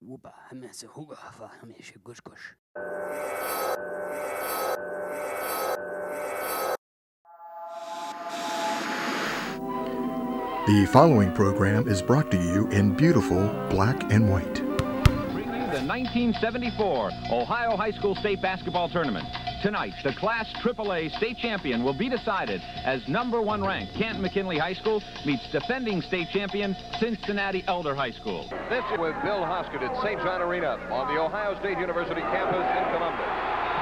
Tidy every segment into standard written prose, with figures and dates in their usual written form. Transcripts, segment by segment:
وبا همسه هوغا هفا همشه گوش گوش. The following program is brought to you in beautiful black and white. Preview the 1974 Ohio High School State Basketball Tournament. Tonight, the Class AAA state champion will be decided as #1 ranked Canton-McKinley High School meets defending state champion Cincinnati Elder High School. This is with Bill Hoskett at St. John Arena on the Ohio State University campus in Columbus.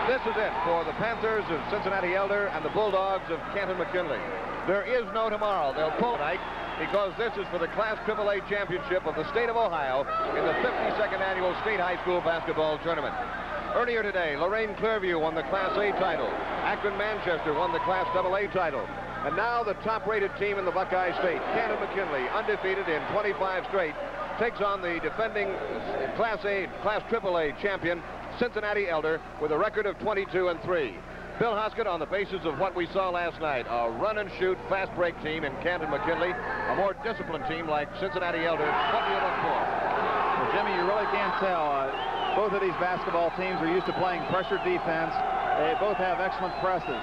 This is it for the Panthers of Cincinnati Elder and the Bulldogs of Canton-McKinley. There is no tomorrow. They'll pull tonight because this is for the Class AAA championship of the state of Ohio in the 52nd annual State High School Basketball Tournament. Earlier today, Lorraine Clearview won the Class A title. Akron-Manchester won the Class AA title. And now the top-rated team in the Buckeye State, Canton-McKinley, undefeated in 25 straight, takes on the defending Class AAA champion, Cincinnati Elder, with a record of 22-3. Bill Hoskett, on the basis of what we saw last night, a run-and-shoot, fast-break team in Canton-McKinley, a more disciplined team like Cincinnati Elder, what do you look for? Well, Jimmy, you really can't tell. Both of these basketball teams are used to playing pressure defense. They both have excellent presses.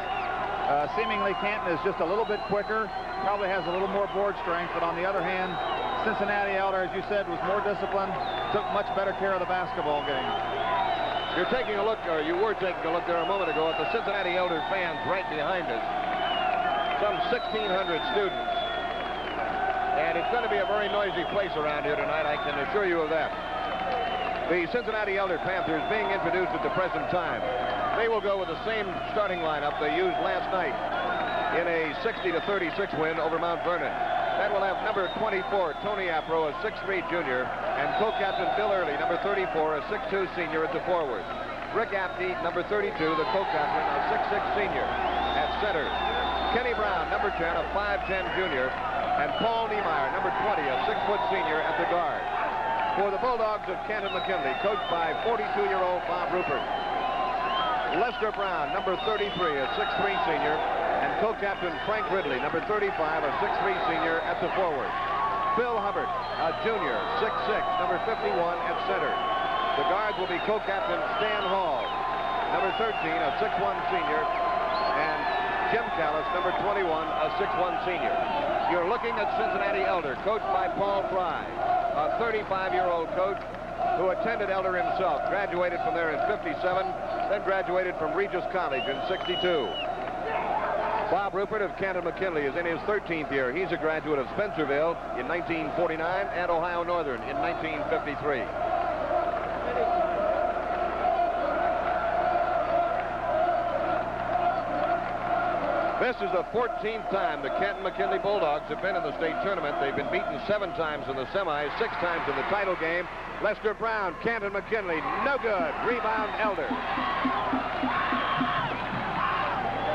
Seemingly, Canton is just a little bit quicker, probably has a little more board strength, but on the other hand, Cincinnati Elder, as you said, was more disciplined, took much better care of the basketball game. You're taking a look, or you were taking a look there a moment ago at the Cincinnati Elder fans right behind us. Some 1,600 students. And it's going to be a very noisy place around here tonight, I can assure you of that. The Cincinnati Elder Panthers being introduced at the present time. They will go with the same starting lineup they used last night in a 60-36 win over Mount Vernon. That will have number 24, Tony Apro, a 6'3 junior, and co-captain Bill Early, number 34, a 6'2 senior at the forward. Rick Apte, number 32, the co-captain, a 6'6 senior at center. Kenny Brown, number 10, a 5'10 junior, and Paul Niemeyer, number 20, a 6-foot senior at the guard. For the Bulldogs of Canton-McKinley, coached by 42-year-old Bob Rupert. Lester Brown, number 33, a 6'3 senior, and co-captain Frank Ridley, number 35, a 6'3 senior at the forward. Phil Hubbard, a junior, 6'6", number 51 at center. The guards will be co-captain Stan Hall, number 13, a 6'1 senior, and Jim Callis, number 21, a 6'1 senior. You're looking at Cincinnati Elder, coached by Paul Fry, a 35-year-old coach who attended Elder himself, graduated from there in 57, then graduated from Regis College in 62. Bob Rupert of Canton-McKinley is in his 13th year. He's a graduate of Spencerville in 1949 and Ohio Northern in 1953. This is the 14th time the Canton-McKinley Bulldogs have been in the state tournament. They've been beaten 7 times in the semis, 6 times in the title game. Lester Brown, Canton-McKinley, no good. Rebound, Elder.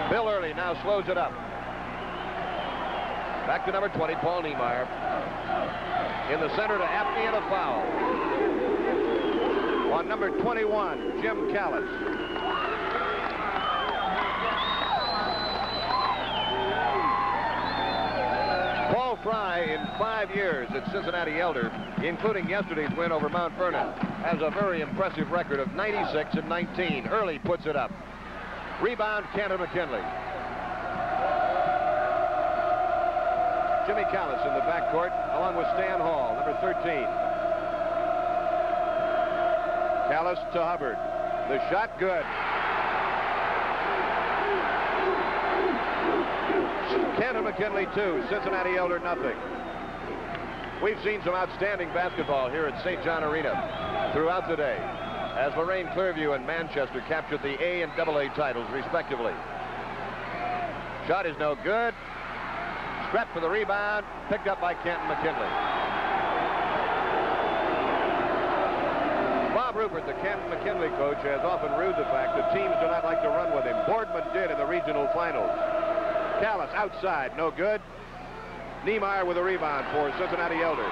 Bill Early now slows it up. Back to number 20, Paul Niemeyer. In the center to Apte and a foul. On number 21, Jim Callis. Paul Fry, in 5 years at Cincinnati Elder, including yesterday's win over Mount Vernon, has a very impressive record of 96-19. Early puts it up. Rebound, Canton-McKinley. Jimmy Callis in the backcourt, along with Stan Hall, number 13. Callis to Hubbard. The shot, good. Canton-McKinley 2, Cincinnati Elder nothing. We've seen some outstanding basketball here at St. John Arena throughout the day, as Lorraine Clearview and Manchester captured the A and AA titles, respectively. Shot is no good. Scrap for the rebound, picked up by Canton-McKinley. Bob Rupert, the Canton-McKinley coach, has often rued the fact that teams do not like to run with him. Boardman did in the regional finals. Callis outside, no good. Niemeyer with a rebound for Cincinnati Elder.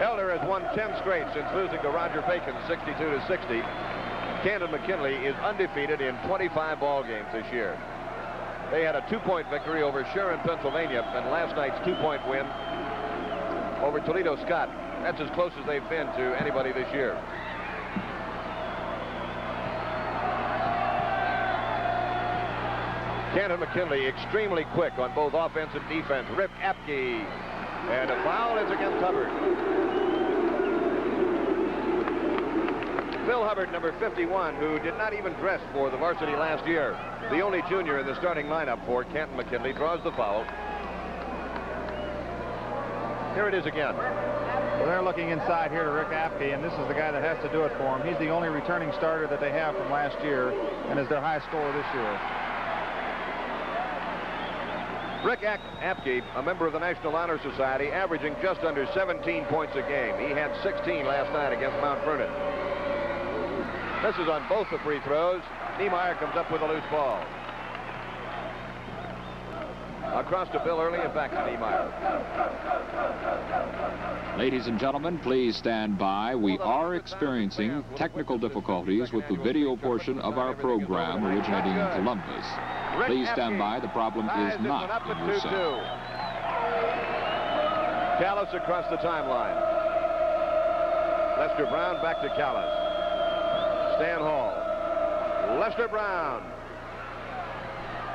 Elder has won 10 straight since losing to Roger Bacon 62-60. Canton-McKinley is undefeated in 25 ball games this year. They had a 2-point victory over Sharon, Pennsylvania, and last night's 2-point win over Toledo Scott. That's as close as they've been to anybody this year. Canton McKinley extremely quick on both offense and defense. Rick Apke. And a foul is against Hubbard. Phil Hubbard, number 51, who did not even dress for the varsity last year. The only junior in the starting lineup for Canton McKinley, draws the foul. Here it is again. Well, they're looking inside here to Rick Apke, and this is the guy that has to do it for him. He's the only returning starter that they have from last year and is their high scorer this year. Rick Apke, a member of the National Honor Society, averaging just under 17 points a game. He had 16 last night against Mount Vernon. Misses on both the free throws. Niemeyer comes up with a loose ball. Across to Bill Early and back to Niemeyer. Ladies and gentlemen, please stand by. We are experiencing technical difficulties with the video portion of our program originating in Columbus. Please stand by. The problem is not in your cell. Callis across the timeline. Lester Brown back to Callis. Stan Hall. Lester Brown.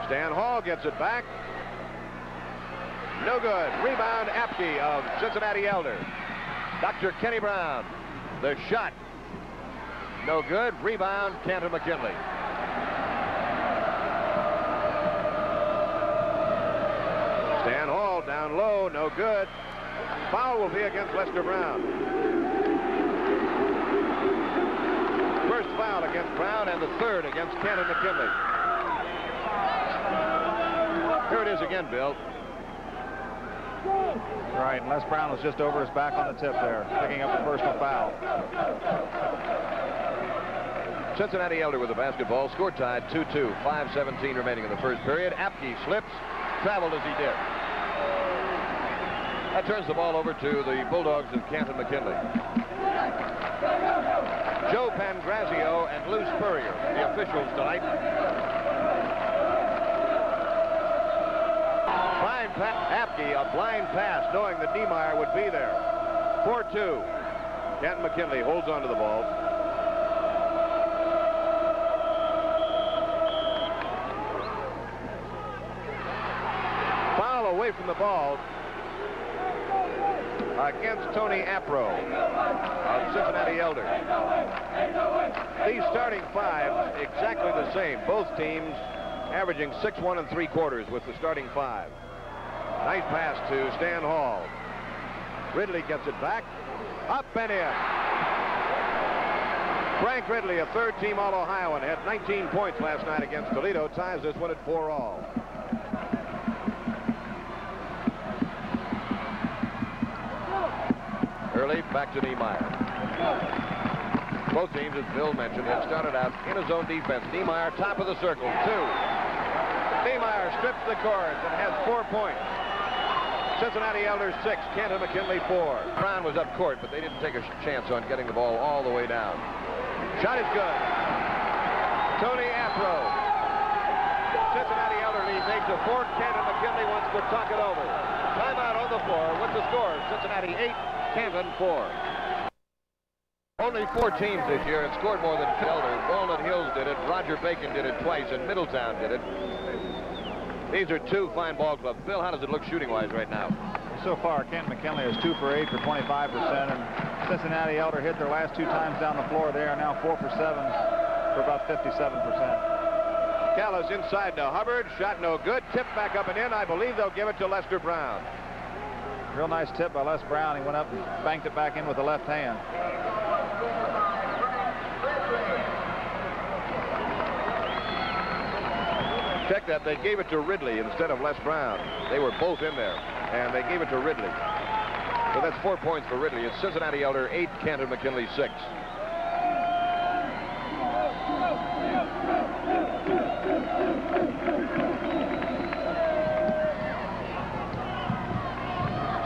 Stan Hall gets it back. No good. Rebound Apke of Cincinnati Elder. Dr. Kenny Brown. The shot. No good. Rebound Canton McKinley. Stan Hall down low. No good. Foul will be against Lester Brown. First foul against Brown and the third against Canton McKinley. Here it is again, Bill. Right, and Les Brown was just over his back on the tip there, picking up the personal foul. Cincinnati Elder with the basketball. Score tied 2-2. 5:17 remaining in the first period. Apke slips, traveled as he did. That turns the ball over to the Bulldogs of Canton McKinley. Joe Pangrazio and Lou Spurrier, the officials tonight. Apke, a blind pass, knowing that Niemeyer would be there. 4-2. Canton McKinley holds on to the ball. Foul away from the ball against Tony Apro of Cincinnati Elder. These starting five exactly the same. Both teams averaging 6-1 3/4 with the starting five. Nice pass to Stan Hall. Ridley gets it back. Up and in. Frank Ridley, a third-team All-Ohioan, had 19 points last night against Toledo. Ties this one at 4-all. Early back to Niemeyer. Both teams, as Bill mentioned, have started out in a zone defense. Niemeyer, top of the circle, 2. Niemeyer strips the cords and has 4 points. Cincinnati Elder 6, Canton McKinley 4. Brown was up court, but they didn't take a chance on getting the ball all the way down. Shot is good. Tony Apro. Cincinnati Elder leads 8-4. Canton McKinley wants to talk it over. Timeout on the floor with the score. Cincinnati 8, Canton 4. Only 4 teams this year have scored more than Elder. Walnut Hills did it. Roger Bacon did it twice, and Middletown did it. These are 2 fine ball clubs. Bill, how does it look shooting-wise right now? So far, Canton McKinley is 2 for 8 for 25%, and Cincinnati Elder hit their last 2 times down the floor. They are now 4 for 7 for about 57%. Callis inside to Hubbard. Shot no good. Tip back up and in. I believe they'll give it to Lester Brown. Real nice tip by Les Brown. He went up and banked it back in with the left hand. Check that. They gave it to Ridley instead of Les Brown. They were both in there, and they gave it to Ridley. So that's 4 points for Ridley. It's Cincinnati Elder 8, Canton McKinley 6.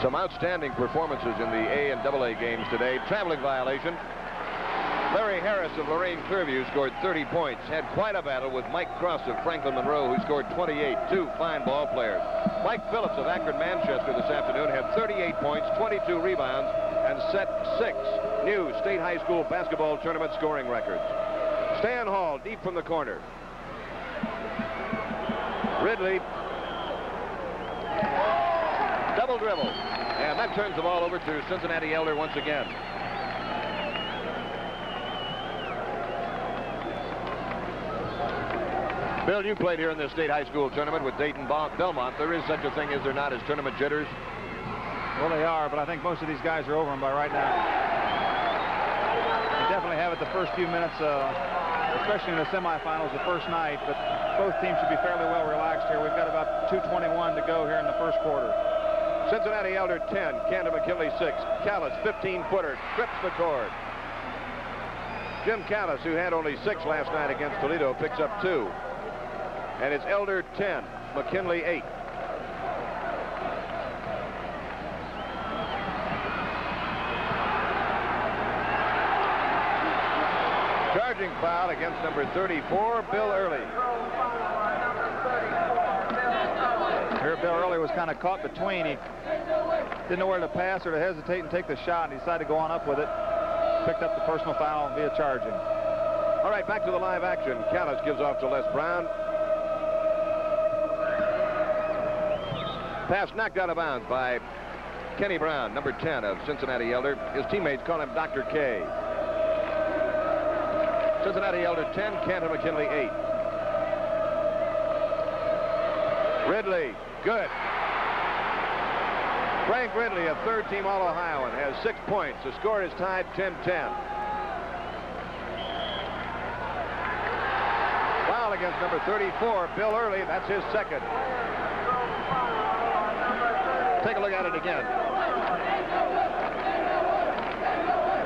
Some outstanding performances in the A and AA games today. Traveling violation. Larry Harris of Lorraine Clearview scored 30 points. Had quite a battle with Mike Cross of Franklin Monroe, who scored 28. Two fine ball players. Mike Phillips of Akron Manchester this afternoon had 38 points, 22 rebounds, and set 6 new state high school basketball tournament scoring records. Stan Hall deep from the corner. Ridley. Double dribble. And that turns the ball over to Cincinnati Elder once again. Bill, you played here in the state high school tournament with Dayton Belmont. There is such a thing, is there not, as tournament jitters? Well, they are, but I think most of these guys are over them by right now. They definitely have it the first few minutes, especially in the semifinals the first night, but both teams should be fairly well relaxed here. We've got about 2:21 to go here in the first quarter. Cincinnati Elder 10, Canton McKinley 6. Callis, 15-footer, trips the cord. Jim Callis, who had only 6 last night against Toledo, picks up 2. And it's Elder 10, McKinley 8. Charging foul against number 34, Bill Early. Here Bill Early was kind of caught between. He didn't know where to pass or to hesitate and take the shot, and he decided to go on up with it. Picked up the personal foul via charging. All right, back to the live action. Callis gives off to Les Brown. Pass knocked out of bounds by Kenny Brown, number 10 of Cincinnati Elder. His teammates call him Dr. K. Cincinnati Elder 10, Canton McKinley 8. Ridley, good. Frank Ridley, a third-team All-Ohioan, has 6 points. The score is tied 10-10. Foul against number 34, Bill Early. That's his second. Take a look at it again.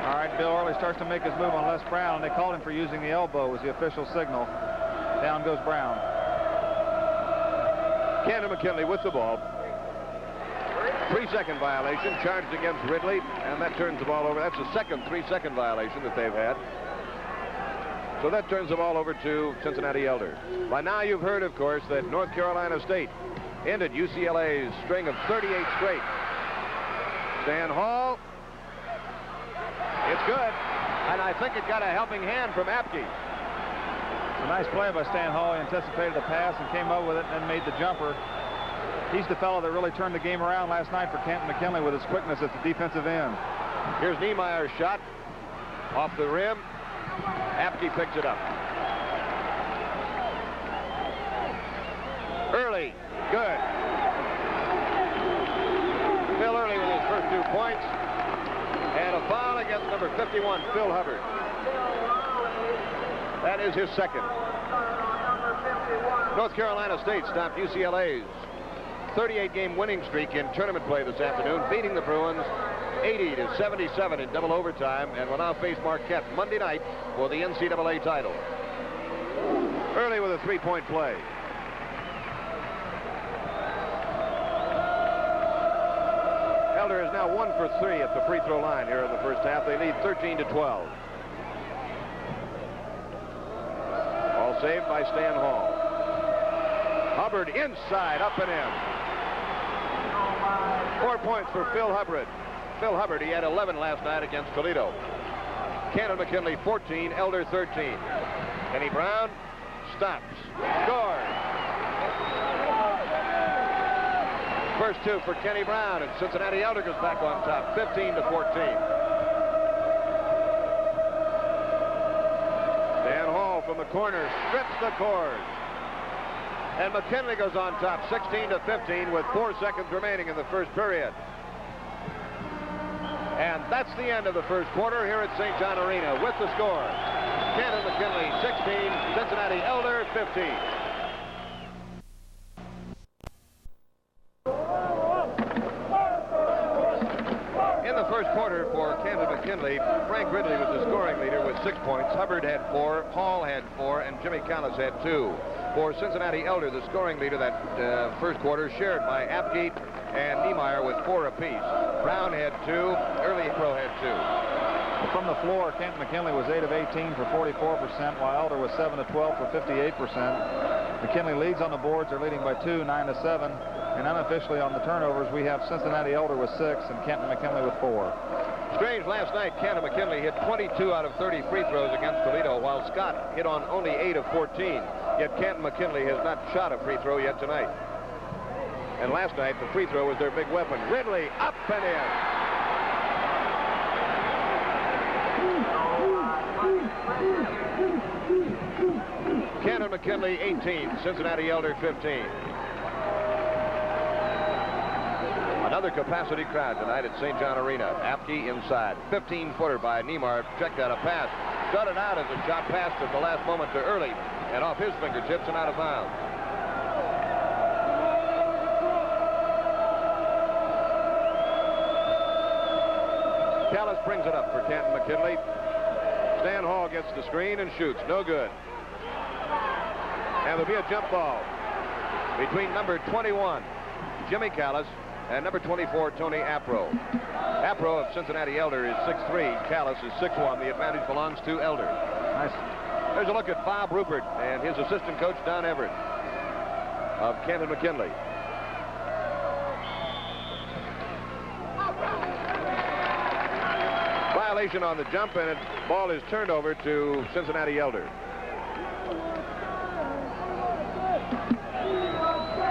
All right, Bill Early starts to make his move on Les Brown. They called him for using the elbow was the official signal. Down goes Brown. Canton McKinley with the ball. 3-second violation charged against Ridley, and that turns the ball over. That's the second 3-second violation that they've had. So that turns the ball over to Cincinnati Elder. By now you've heard, of course, that North Carolina State ended UCLA's string of 38 straight. Stan Hall. It's good. And I think it got a helping hand from Apke. A nice play by Stan Hall. He anticipated the pass and came up with it and then made the jumper. He's the fellow that really turned the game around last night for Canton McKinley with his quickness at the defensive end. Here's Niemeyer's shot off the rim. Apke picks it up. Early. Good. Phil Early with his first 2 points. And a foul against number 51, Phil Hubbard. That is his second. North Carolina State stopped UCLA's 38-game winning streak in tournament play this afternoon, beating the Bruins 80-77 in double overtime, and will now face Marquette Monday night for the NCAA title. Early with a 3-point play. Elder is now 1 for 3 at the free throw line here in the first half. They lead 13-12. All saved by Stan Hall. Hubbard inside, up and in. 4 points for Phil Hubbard. Phil Hubbard, he had 11 last night against Toledo. Canton McKinley 14, Elder 13. Kenny Brown stops, scores. First 2 for Kenny Brown, and Cincinnati Elder goes back on top, 15-14. Dan Hall from the corner strips the cord. And McKinley goes on top, 16-15 with 4 seconds remaining in the first period. And that's the end of the first quarter here at St. John Arena with the score. Canton McKinley 16, Cincinnati Elder 15. In the first quarter for Canton McKinley, Frank Ridley was the scoring leader with 6 points. Hubbard had 4, Hall had 4, and Jimmy Callis had 2. For Cincinnati Elder, the scoring leader that first quarter shared by Apke and Niemeyer with 4 apiece. Brown had 2, Early Pro had 2. From the floor, Canton McKinley was 8 of 18 for 44%, while Elder was 7 of 12 for 58%. McKinley leads on the boards. They're leading by 2, 9-7. And unofficially on the turnovers, we have Cincinnati Elder with 6 and Canton McKinley with 4. Strange, last night, Canton McKinley hit 22 out of 30 free throws against Toledo, while Scott hit on only 8 of 14. Yet Canton McKinley has not shot a free throw yet tonight. And last night, the free throw was their big weapon. Ridley, up and in. Canton McKinley, 18. Cincinnati Elder, 15. Another capacity crowd tonight at St. John Arena. Apke inside. 15-footer by Niemeyer. Checked out a pass. Shut it out as a shot passed at the last moment to Early. And off his fingertips and out of bounds. Callis brings it up for Canton McKinley. Stan Hall gets the screen and shoots. No good. And there'll be a jump ball between number 21, Jimmy Callis, and number 24, Tony Apro. Apro of Cincinnati Elder is 6'3". Callis is 6'1". The advantage belongs to Elder. Nice. There's a look at Bob Rupert and his assistant coach, Don Everett, of Canton McKinley. Violation on the jump, and the ball is turned over to Cincinnati Elder.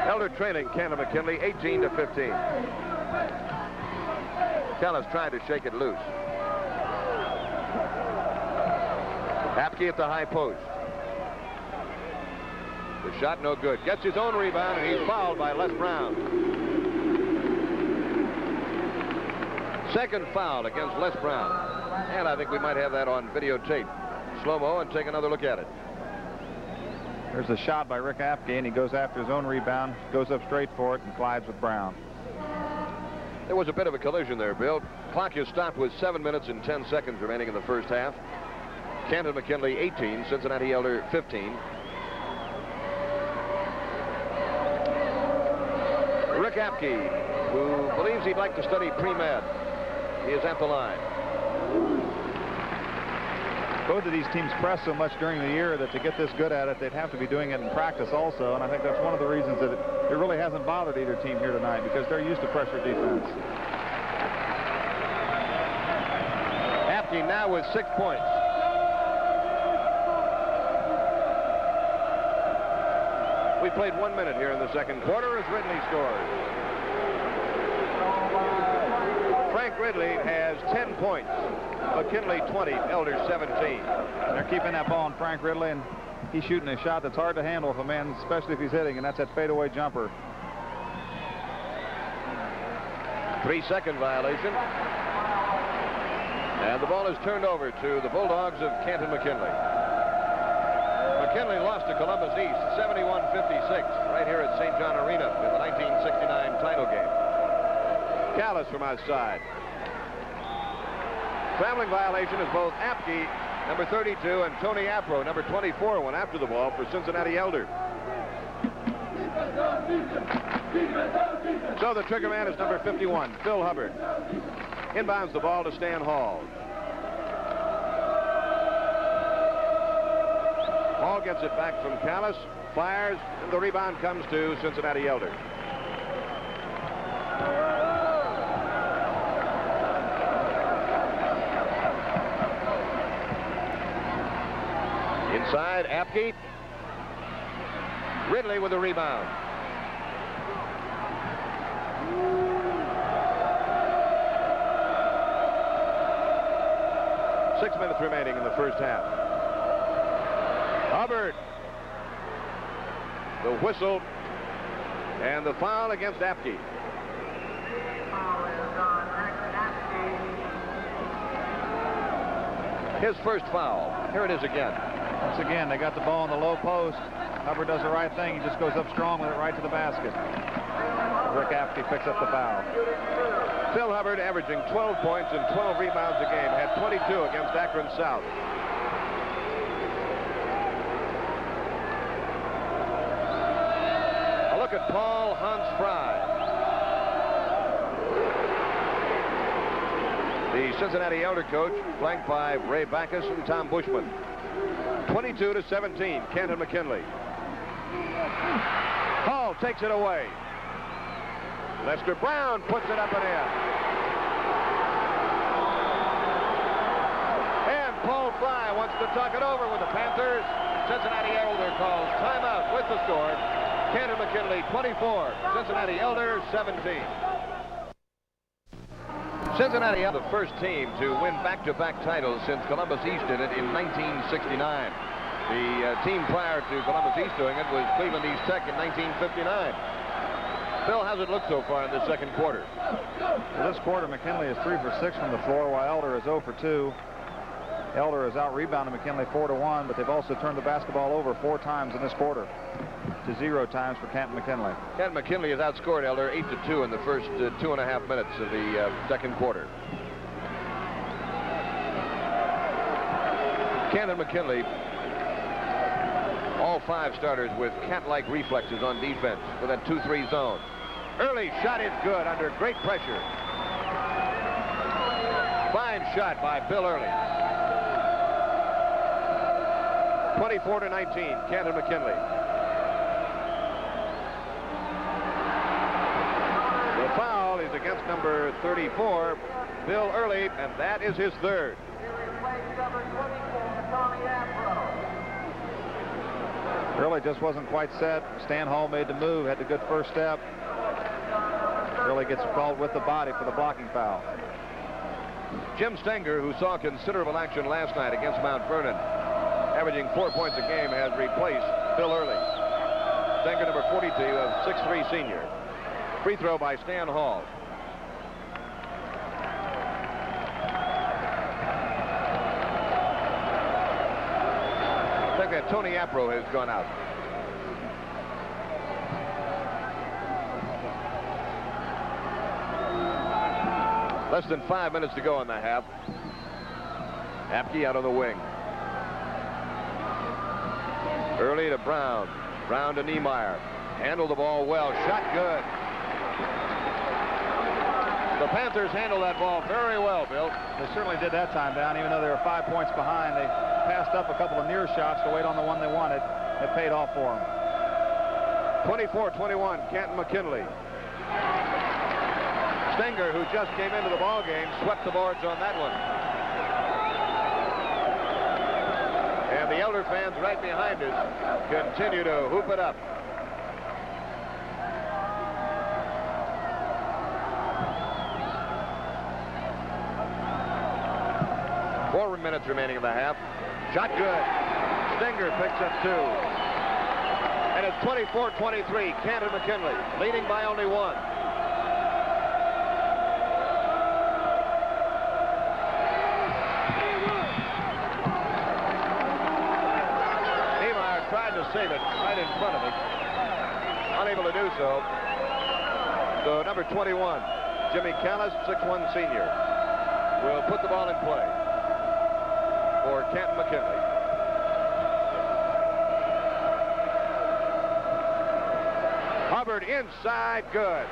Elder trailing Canton McKinley 18-15. Callis tried to shake it loose. Apke at the high post. The shot no good. Gets his own rebound, and he's fouled by Les Brown. Second foul against Les Brown. And I think we might have that on videotape. Slow-mo and take another look at it. There's a shot by Rick Apke, and he goes after his own rebound, goes up straight for it, and collides with Brown. There was a bit of a collision there, Bill. Clock is stopped with 7 minutes and 10 seconds remaining in the first half. Canton McKinley 18, Cincinnati Elder 15. Rick Apke, who believes he'd like to study pre-med. He is at the line. Both of these teams press so much during the year that to get this good at it, they'd have to be doing it in practice also, and I think that's one of the reasons that it really hasn't bothered either team here tonight, because they're used to pressure defense. Apke now with 6 points. We played 1 minute here in the second quarter as Ridley scores. Frank Ridley has 10 points. McKinley 20, Elder 17. And they're keeping that ball on Frank Ridley, and he's shooting a shot that's hard to handle if a man, especially if he's hitting, and that's that fadeaway jumper. 3-second violation. And the ball is turned over to the Bulldogs of Canton McKinley. McKinley lost to Columbus East 71-56 right here at St. John Arena in the 1969 title game. Callis from outside. Traveling violation is both Apke, number 32, and Tony Apro, number 24, went after the ball for Cincinnati Elder. So the trigger man is number 51, Phil Hubbard. Inbounds the ball to Stan Hall. Hall gets it back from Callis, fires, and the rebound comes to Cincinnati Elder. Inside, Apke. Ridley with the rebound. Six minutes remaining in the first half. Hubbard. The whistle and the foul against Apke. His first foul. Here it is again. Once again, they got the ball in the low post. Hubbard does the right thing. He just goes up strong with it right to the basket. Rick Apke picks up the foul. Phil Hubbard, averaging 12 points and 12 rebounds a game, had 22 against Akron South. A look at Paul Hans Fry. The Cincinnati Elder coach, flanked by Ray Backus and Tom Bushman. 22-17, Canton McKinley. Hall takes it away. Lester Brown puts it up and in. And Paul Fry wants to talk it over with the Panthers. Cincinnati Elder calls timeout with the score. Canton McKinley 24, Cincinnati Elder 17. Cincinnati Elder, the first team to win back-to-back titles since Columbus East did it in 1969. The team prior to Columbus East doing it was Cleveland East Tech in 1959. Bill, how's it look so far in the second quarter? Well, this quarter, McKinley is 3 for 6 from the floor, while Elder is 0 for 2. Elder has out-rebounded McKinley 4-1, but they've also turned the basketball over 4 times in this quarter to 0 times for Canton McKinley. Canton McKinley has outscored Elder 8-2 in the first 2.5 minutes of the second quarter. Canton McKinley, all 5 starters with cat-like reflexes on defense with that 2-3 zone. Early shot is good under great pressure. Fine shot by Bill Early. 24-19, Canton McKinley. The foul is against number 34, Bill Early, and that is his third. Early just wasn't quite set. Stan Hall made the move, had the good first step. Early gets called with the body for the blocking foul. Jim Stenger, who saw considerable action last night against Mount Vernon, averaging 4 points a game, has replaced Bill Early. Stenger, number 42, a 6'3" senior. Free throw by Stan Hall. I think that Tony Apro has gone out. Less than 5 minutes to go in the half. Apke out on the wing. Early to Brown. Brown to Niemeyer. Handled the ball well. Shot good. The Panthers handled that ball very well, Bill. They certainly did that time down, even though they were 5 points behind. They passed up a couple of near shots to wait on the one they wanted. It paid off for them. 24-21, Canton McKinley. Stenger, who just came into the ball game, swept the boards on that one. And the Elder fans right behind us continue to hoop it up. Four minutes remaining in the half. Shot good. Stenger picks up 2. And it's 24-23, Canton McKinley, leading by only 1. Save it right in front of us. Unable to do so. So number 21, Jimmy Callis, 6'1" senior, will put the ball in play for Canton McKinley. Hubbard inside, good.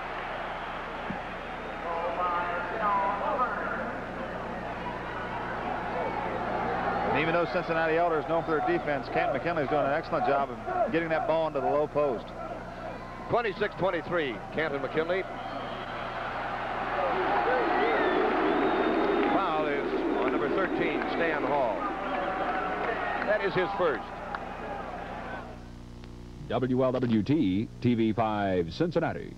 And even though Cincinnati Elder is known for their defense, Canton McKinley is doing an excellent job of getting that ball into the low post. 26-23, Canton McKinley. Foul is on number 13, Stan Hall. That is his first. WLWT TV5 Cincinnati.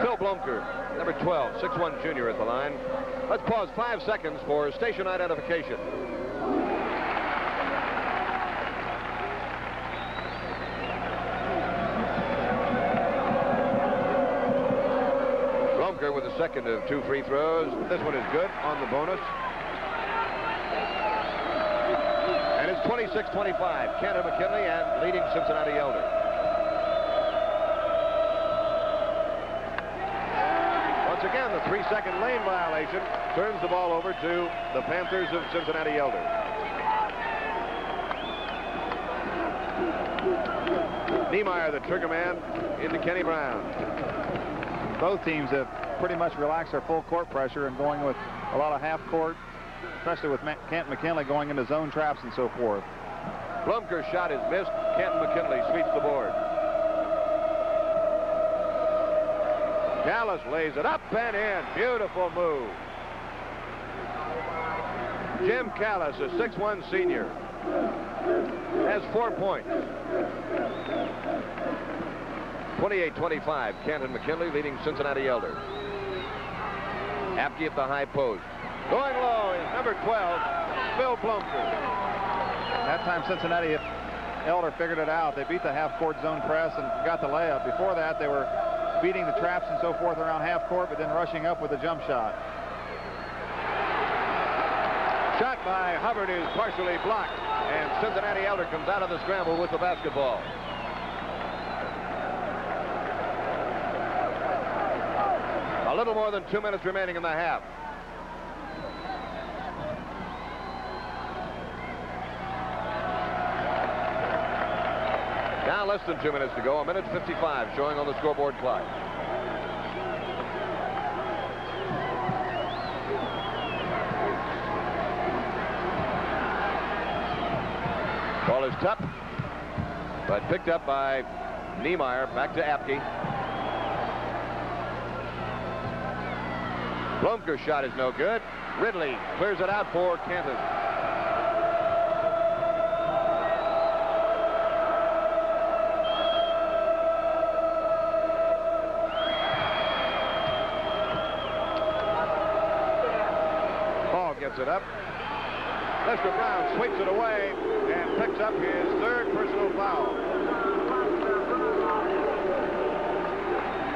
Phil Blomker, number 12, 6'1" junior at the line. Let's pause 5 seconds for station identification. Blomker with the second of 2 free throws. This one is good on the bonus. And it's 26-25, Canton McKinley and leading Cincinnati Elder. Once again, the 3-second lane violation turns the ball over to the Panthers of Cincinnati Elder. Niemeyer, the trigger man, into Kenny Brown. both teams have pretty much relaxed their full court pressure and going with a lot of half court, especially with Canton McKinley going into zone traps and so forth. Blumker's shot is missed. Canton McKinley sweeps the board. Callis lays it up and in. Beautiful move. Jim Callis, a 6'1" senior, has 4 points. 28-25, Canton McKinley leading Cincinnati Elder. Apke at the high post. Going low is number 12, Phil Blumker. That time Cincinnati Elder figured it out. They beat the half-court zone press and got the layup. Before that, they were beating the traps and so forth around half court, but then rushing up with a jump shot. Shot by Hubbard is partially blocked, and Cincinnati Elder comes out of the scramble with the basketball. A little more than 2 minutes remaining in the half. Now less than 2 minutes to go, 1:55 showing on the scoreboard clock. Ball is tough, but picked up by Niemeyer. Back to Apke. Blumker's shot is no good. Ridley clears it out for Canton. Paul gets it up. Lester Brown sweeps it away and picks up his third personal foul.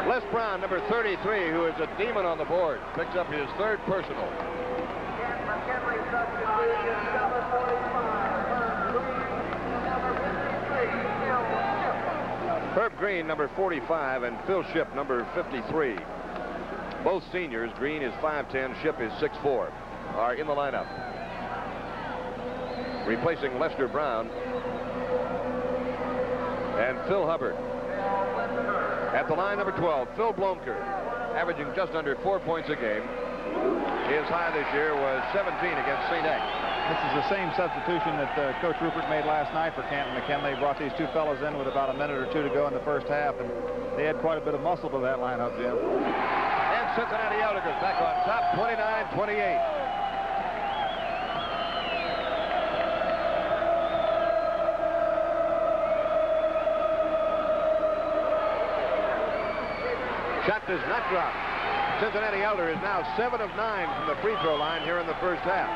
Les Brown, number 33, who is a demon on the board, picks up his third personal. Herb Green, number 45, and Phil Shipp, number 53. Both seniors. Green is 5'10", Shipp is 6'4", are in the lineup. Replacing Lester Brown and Phil Hubbard. At the line, number 12, Phil Blomker, averaging just under 4 points a game. His high this year was 17 against St. X. This is the same substitution that Coach Rupert made last night for Canton McKinley. He brought these two fellows in with about a minute or two to go in the first half, and they had quite a bit of muscle to that lineup, Jim. And Cincinnati Elder goes back on top, 29-28. Shot does not drop. Cincinnati Elder is now 7 of 9 from the free throw line here in the first half.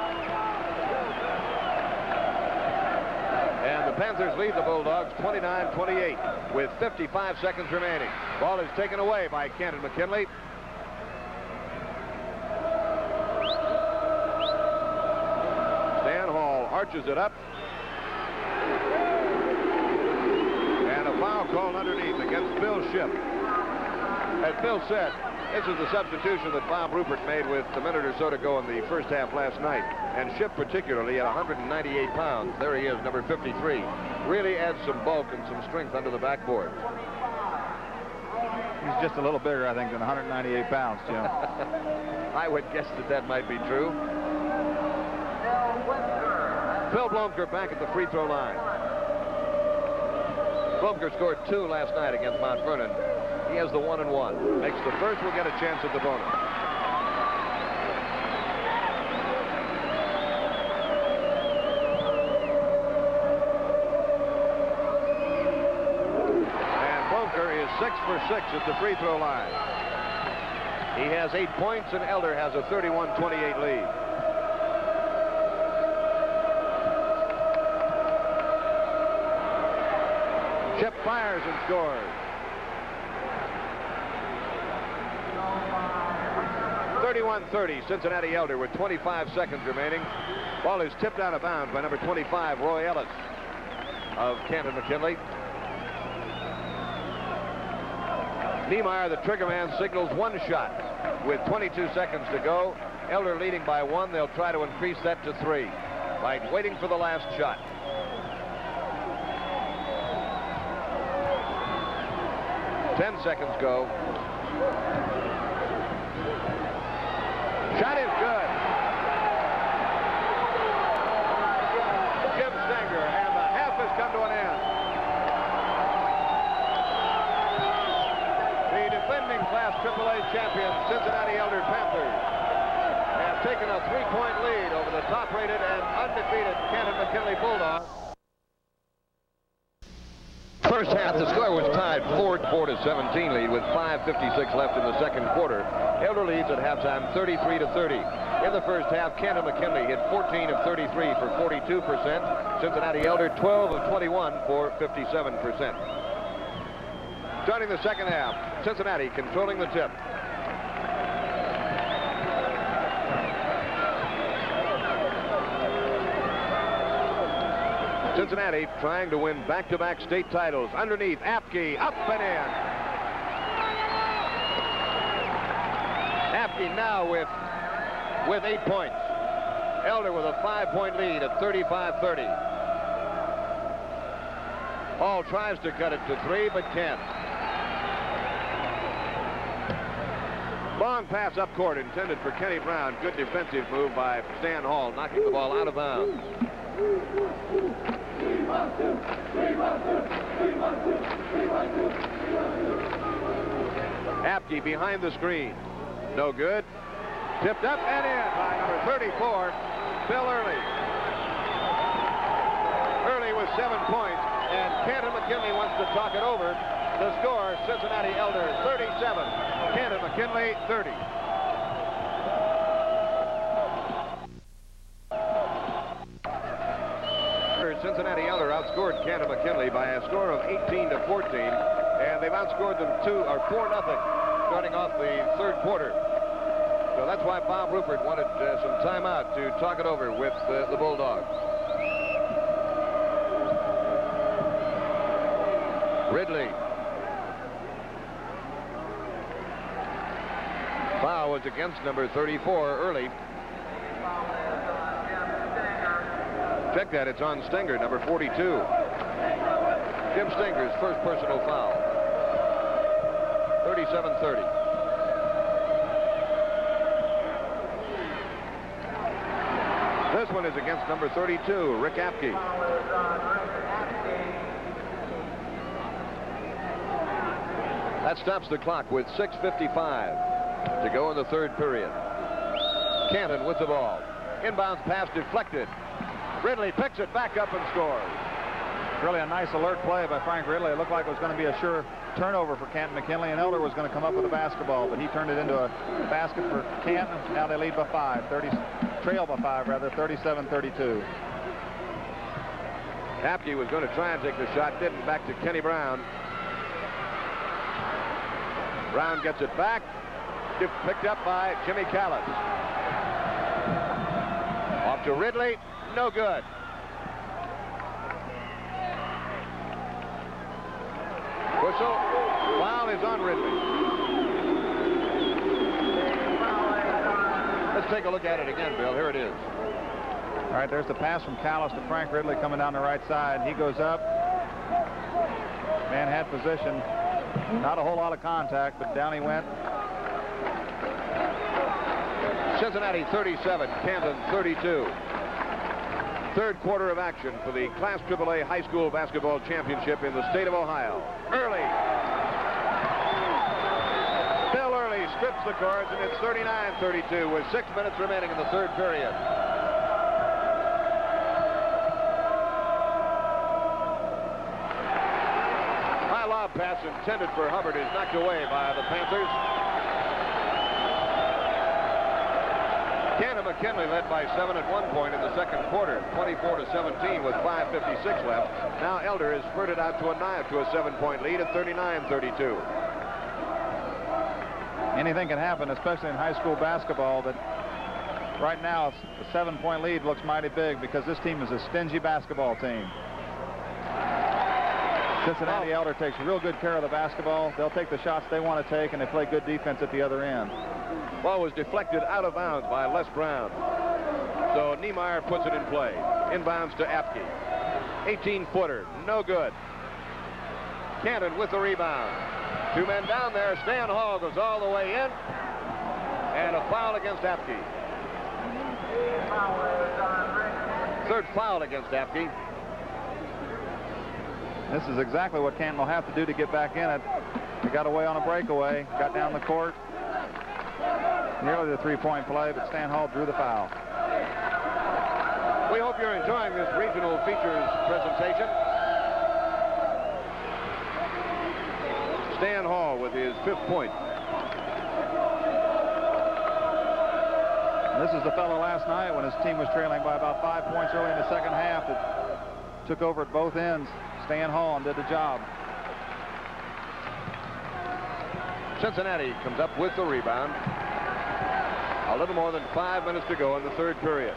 And the Panthers lead the Bulldogs 29-28 with 55 seconds remaining. Ball is taken away by Canton McKinley. Stan Hall arches it up. And a foul called underneath against Bill Shipp. As Bill said, this is the substitution that Bob Rupert made with a minute or so to go in the first half last night. And Shipp particularly at 198 pounds. There he is, number 53. Really adds some bulk and some strength under the backboard. He's just a little bigger, I think, than 198 pounds, Jim. I would guess that might be true. Phil Blomker back at the free throw line. Blomker scored 2 last night against Mount Vernon. He has the 1-and-1. Makes the first, will get a chance at the bonus. And Blomker is 6 for 6 at the free throw line. He has 8 points, and Elder has a 31-28 lead. Shipp fires and scores. 31-30, Cincinnati Elder with 25 seconds remaining. Ball is tipped out of bounds by number 25, Roy Ellis of Canton McKinley. Niemeyer, the trigger man, signals 1 shot with 22 seconds to go. Elder leading by 1. They'll try to increase that to 3 by waiting for the last shot. Ten seconds go. Shot is good. Jim Stenger, and the half has come to an end. The defending Class AAA champions, Cincinnati Elder Panthers, have taken a 3-point lead over the top-rated and undefeated Canton-McKinley Bulldogs. First half, the score was tied 4-17 lead with 5:56 left in the second quarter. Elder leads at halftime 33-30. In the first half, Canton-McKinley hit 14 of 33 for 42%. Cincinnati Elder 12 of 21 for 57%. Starting the second half, Cincinnati controlling the tip. Cincinnati trying to win back-to-back state titles. Underneath, Apke, up and in. Apke now with 8 points. Elder with a 5-point lead at 35-30. Hall tries to cut it to 3, but can't. Long pass up court intended for Kenny Brown. Good defensive move by Stan Hall, knocking the ball out of bounds. Apke behind the screen. No good. Tipped up and in by number 34, Bill Early. Early with 7 points, and Canton-McKinley wants to talk it over. The score, Cincinnati Elder 37, Canton-McKinley 30. Cincinnati Elder outscored Canton-McKinley by a score of 18-14, and they've outscored them 4-0 starting off the third quarter. So that's why Bob Rupert wanted some time out to talk it over with the Bulldogs. Ridley. Foul was against number 34, Early. Check that, it's on Stenger, number 42. Jim Stenger's first personal foul. 37-30. This one is against number 32, Rick Apke. That stops the clock with 6:55 to go in the third period. Canton with the ball. Inbounds pass deflected. Ridley picks it back up and scores. Really a nice alert play by Frank Ridley. It looked like it was going to be a sure turnover for Canton-McKinley, and Elder was going to come up with a basketball, but he turned it into a basket for Canton. Now they lead by 5, trail by 5 rather, 37-32. Apke was going to try and take the shot, didn't. Back to Kenny Brown. Brown gets it back, picked up by Jimmy Callis. Off to Ridley. No good. Whistle. Foul is on Ridley. Let's take a look at it again, Bill. Here it is. All right, there's the pass from Callis to Frank Ridley coming down the right side. He goes up. Man had position. Not a whole lot of contact, but down he went. Cincinnati 37, Canton 32. Third quarter of action for the Class AAA High School Basketball Championship in the state of Ohio. Early. Bill Early strips the cords, and it's 39-32 with 6 minutes remaining in the third period. High lob pass intended for Hubbard is knocked away by the Panthers. Canton-McKinley led by 7 at one point in the second quarter, 24-17 with 5:56 left. Now Elder has spurted out to a 7-point lead at 39-32. Anything can happen, especially in high school basketball, but right now the 7-point lead looks mighty big because this team is a stingy basketball team. Cincinnati Elder takes real good care of the basketball. They'll take the shots they want to take, and they play good defense at the other end. Ball was deflected out of bounds by Les Brown. So Niemeyer puts it in play. Inbounds to Apke. 18-footer, no good. Canton with the rebound. 2 men down there. Stan Hall goes all the way in. And a foul against Apke. Third foul against Apke. This is exactly what Canton will have to do to get back in it. He got away on a breakaway, got down the court. Nearly the three-point play, but Stan Hall drew the foul. We hope you're enjoying this regional features presentation. Stan Hall with his 5th point. This is the fellow last night when his team was trailing by about 5 points early in the second half that took over at both ends. Stan Hall and did the job. Cincinnati comes up with the rebound. A little more than 5 minutes to go in the third period.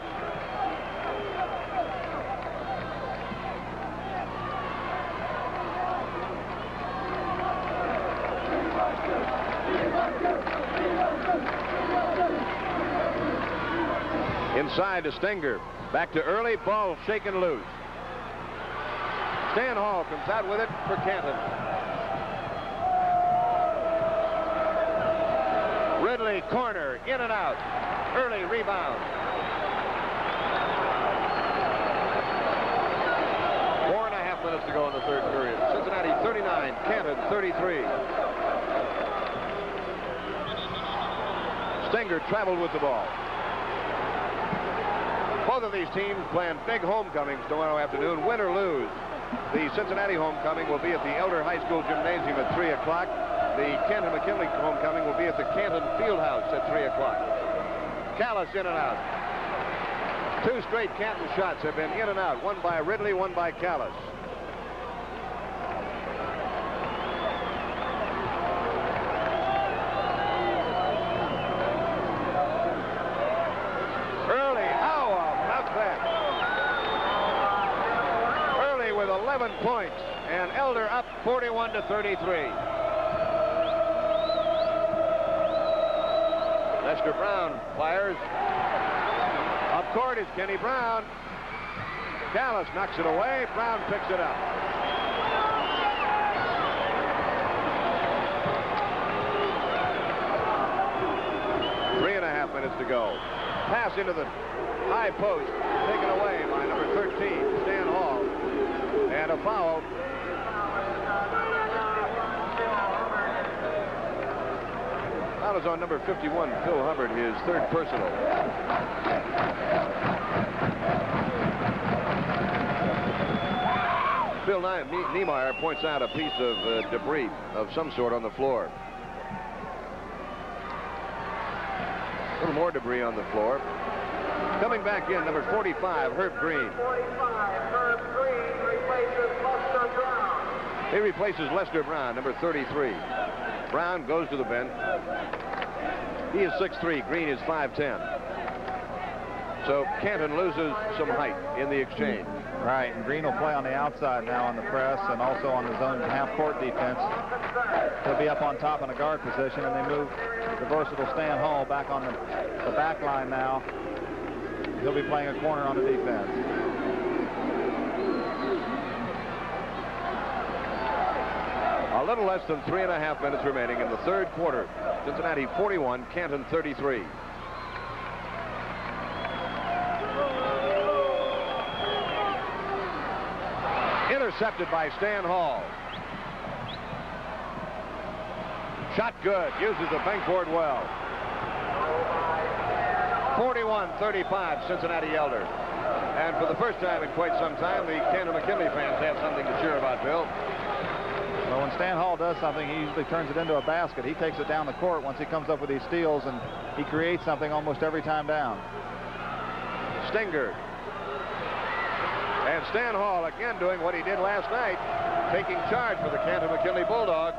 Inside to Stenger. Back to Early. Ball shaken loose. Stan Hall comes out with it for Canton. Ridley, corner, in and out. Early rebound. 4.5 minutes to go in the third period. Cincinnati 39, Canton 33. Stenger traveled with the ball. Both of these teams plan big homecomings tomorrow afternoon, win or lose. The Cincinnati homecoming will be at the Elder High School Gymnasium at 3 o'clock. The Canton-McKinley homecoming will be at the Canton Fieldhouse at 3 o'clock. Callis in and out. 2 straight Canton shots have been in and out. One by Ridley, one by Callis. Early, how about that? Early with 11 points, and Elder up 41-33. Lester Brown fires. Up court is Kenny Brown. Callis knocks it away. Brown picks it up. Three and a half minutes to go. Pass into the high post. Taken away by number 13, Stan Hall. And a foul. Foul is on number 51, Phil Hubbard, his 3rd personal. Phil Niemeyer points out a piece of debris of some sort on the floor. A little more debris on the floor. Coming back in, number 45, Herb Green. He replaces Lester Brown, number 33. Brown goes to the bench. He is 6'3". Green is 5'10". So Canton loses some height in the exchange. Right, and Green will play on the outside now on the press and also on the zone half-court defense. He'll be up on top in a guard position, and they move the versatile Stan Hall back on the back line now. He'll be playing a corner on the defense. A little less than 3.5 minutes remaining in the third quarter. Cincinnati 41, Canton 33. Intercepted by Stan Hall. Shot good. Uses the bankboard well. 41-35, Cincinnati Elder. And for the first time in quite some time, the Canton-McKinley fans have something to cheer about, Bill. Well, when Stan Hall does something, he usually turns it into a basket. He takes it down the court once he comes up with these steals, and he creates something almost every time down. Stenger. And Stan Hall again doing what he did last night, taking charge for the Canton-McKinley Bulldogs.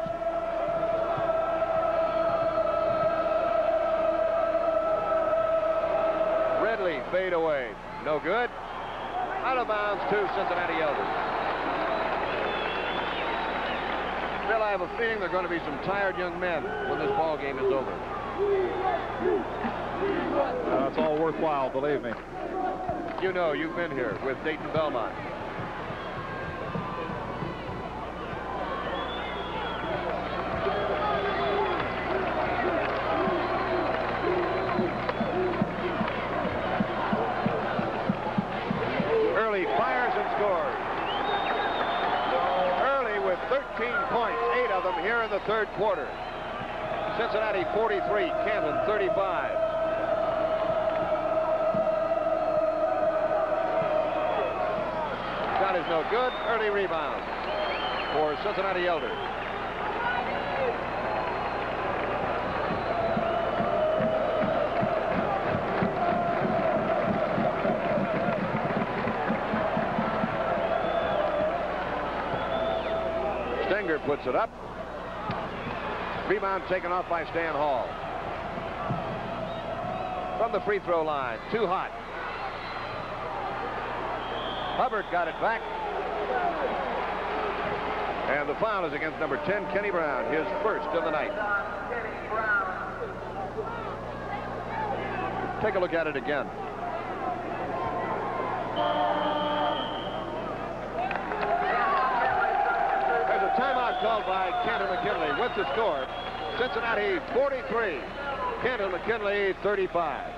Ridley fade away. No good. Out of bounds to Cincinnati Elders. Bill, I have a feeling there are going to be some tired young men when this ball game is over. It's all worthwhile, believe me. You know, you've been here with Dayton Belmont. third quarter. Cincinnati 43, Canton 35. Shot is no good. Early rebound for Cincinnati Elder. Stenger puts it up. Rebound taken off by Stan Hall. From the free throw line, too hot. Hubbard got it back. And the foul is against number 10, Kenny Brown, his first of the night. Take a look at it again. There's a timeout called by Canton McKinley with the score. Cincinnati 43, Canton McKinley 35.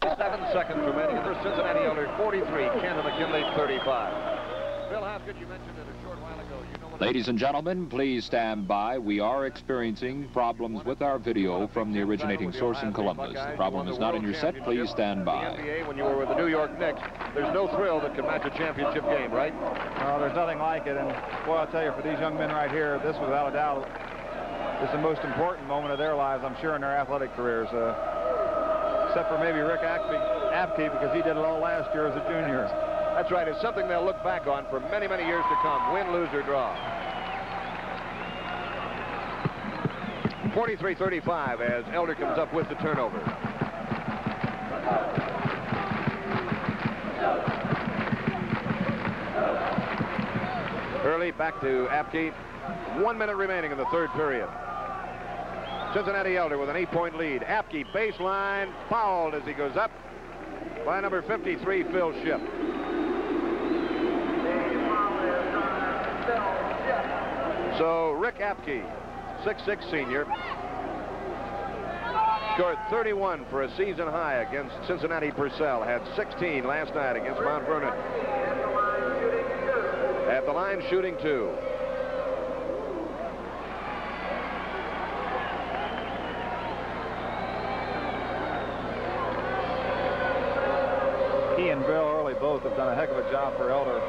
7 seconds remaining for Cincinnati Elder 43, Canton McKinley 35. Bill Haskett, you mentioned it a short while ago. You know, Ladies and gentlemen, please stand by. We are experiencing problems with our video from the originating source in Columbus. The problem is not in your set. Please stand by. The NBA, when you were with the New York Knicks, there's no thrill that can match a championship game, right? No, there's nothing like it. And boy, I'll tell you, for these young men right here, this without a doubt is the most important moment of their lives, I'm sure, in their athletic careers. Except for maybe Rick Apke, because he did it all last year as a junior. That's right. It's something they'll look back on for many, many years to come. Win, lose, or draw. 43-35 as Elder comes up with the turnover. Early back to Apke. 1 minute remaining in the third period. Cincinnati Elder with an 8-point lead. Apke baseline, fouled as he goes up by number 53, Phil Shipp. So Rick Apke, 6'6" senior, scored 31 for a season high against Cincinnati Purcell. Had 16 last night against Mount Vernon. At the line, shooting 2. He and Bill Early both have done a heck of a job for Elder,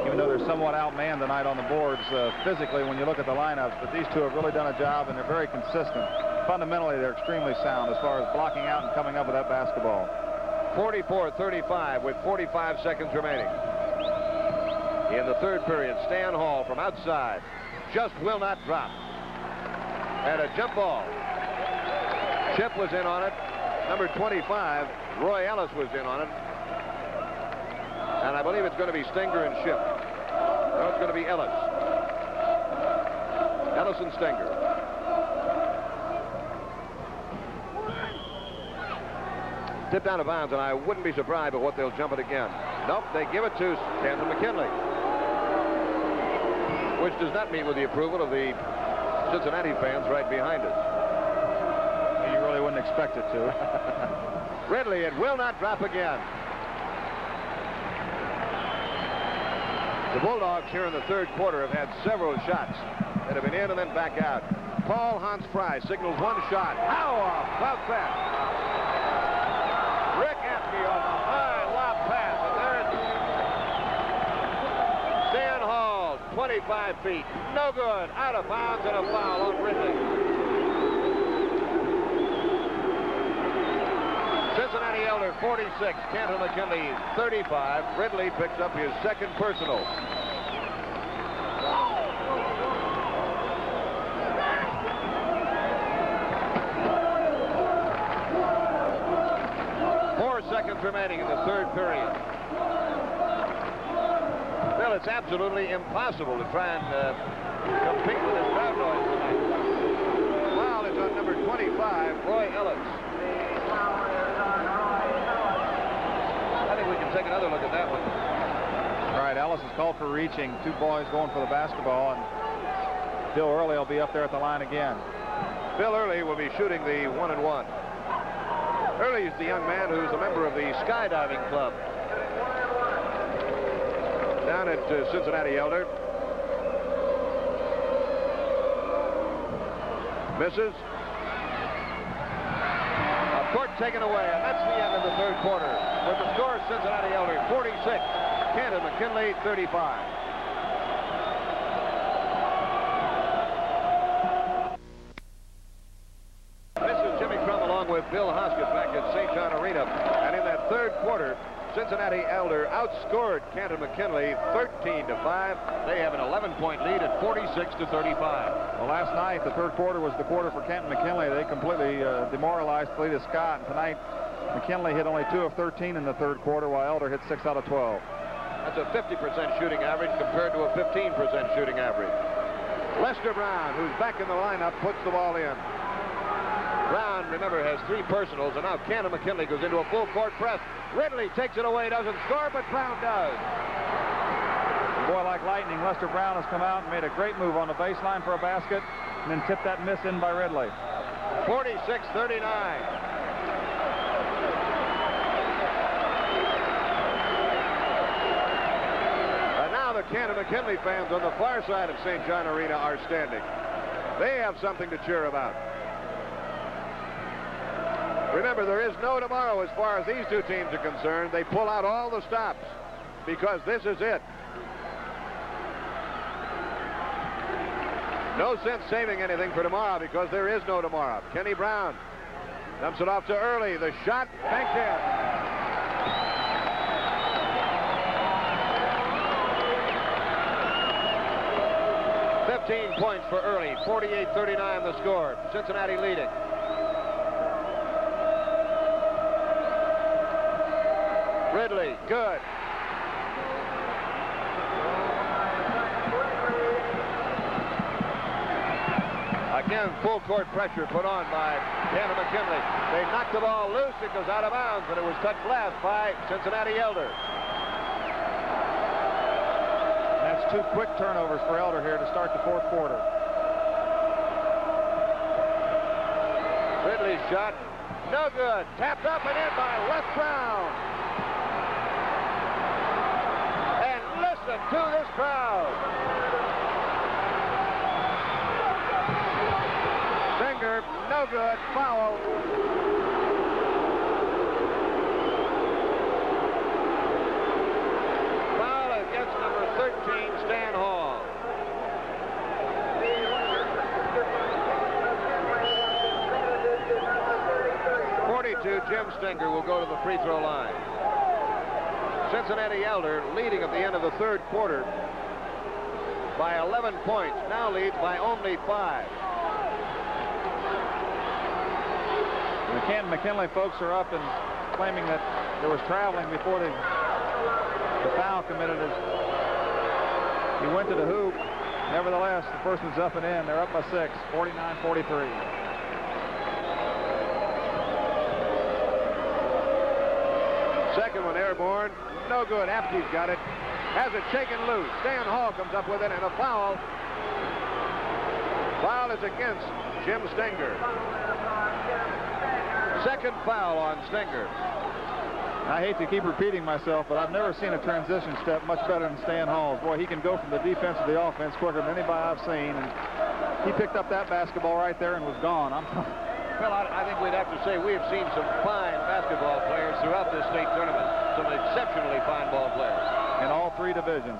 even though they're somewhat outmanned tonight on the boards physically when you look at the lineups. But these two have really done a job, and they're very consistent. Fundamentally, they're extremely sound as far as blocking out and coming up with that basketball. 44-35 with 45 seconds remaining. In the third period, Stan Hall from outside just will not drop. And a jump ball. Shipp was in on it. Number 25, Roy Ellis, was in on it. And I believe it's going to be Stenger and Shipp. No, it's going to be Ellis. Ellis and Stenger. Tipped out of bounds, and I wouldn't be surprised at what they'll jump it again. Nope, they give it to Canton McKinley, which does not meet with the approval of the Cincinnati fans right behind us. You really wouldn't expect it to. Ridley, it will not drop again. The Bulldogs here in the third quarter have had several shots that have been in and then back out. Paul Hans Fry signals one shot. How about that? Rick Apke on the high lob pass, and there it is. Stan Hall, 25 feet. No good. Out of bounds and a foul on Ridley. Cincinnati Elder 46, Canton McKinley 35. Ridley picks up his second personal. Seconds remaining in the third period. Well, it's absolutely impossible to try and compete with this crowd noise tonight. Foul is on number 25, Roy Ellis. I think we can take another look at that one. All right, Ellis is called for reaching. 2 boys going for the basketball, and Bill Early will be up there at the line again. Bill Early will be shooting the 1-and-1. Early is the young man who's a member of the skydiving club down at Cincinnati Elder. Misses. A court taken away, and that's the end of the third quarter. With the score, Cincinnati Elder 46, Canton McKinley 35. This is Jimmy Crum along with Bill Hoskett back at St. John Arena. And in that third quarter, Cincinnati Elder outscored Canton McKinley 13-5. They have an 11-point lead at 46-35. Well, last night, the third quarter was the quarter for Canton McKinley. They completely demoralized Cletus Scott. And tonight, McKinley hit only 2 of 13 in the third quarter, while Elder hit 6 out of 12. That's a 50% shooting average compared to a 15% shooting average. Lester Brown, who's back in the lineup, puts the ball in. Brown, remember, has 3 personals, and now Canton McKinley goes into a full court press. Ridley takes it away, doesn't score, but Brown does. A boy like lightning, Lester Brown has come out and made a great move on the baseline for a basket, and then tipped that miss in by Ridley. 46-39. And now the Canton McKinley fans on the far side of St. John Arena are standing. They have something to cheer about. Remember, there is no tomorrow as far as these two teams are concerned. They pull out all the stops because this is it. No sense saving anything for tomorrow because there is no tomorrow. Kenny Brown dumps it off to Early. The shot, banked in. Points for Early. 48-39 the score. Cincinnati leading. Ridley, good. Again, full court pressure put on by Canton McKinley. They knocked the ball loose. It goes out of bounds, but it was touched last by Cincinnati Elder. That's 2 quick turnovers for Elder here to start the fourth quarter. Ridley's shot, no good. Tapped up and in by Les Brown. And listen to this crowd. Singer, no good. Foul. Foul against number 13, Stan Hall. Jim Stenger will go to the free throw line. Cincinnati Elder leading at the end of the third quarter by 11 points. Now leads by only 5. The Canton McKinley folks are up and claiming that there was traveling before the foul committed. He went to the hoop. Nevertheless, the first one's up and in. They're up by 6, 49-43. Second one airborne, no good. Apke's got it, has it shaken loose. Stan Hall comes up with it, and a foul. Foul is against Jim Stenger. Second foul on Stenger. I hate to keep repeating myself, but I've never seen a transition step much better than Stan Hall's. Boy, he can go from the defense to the offense quicker than anybody I've seen. And he picked up that basketball right there and was gone. Well, I think we'd have to say we have seen some fine basketball players throughout this state tournament. Some exceptionally fine ball players. In all 3 divisions.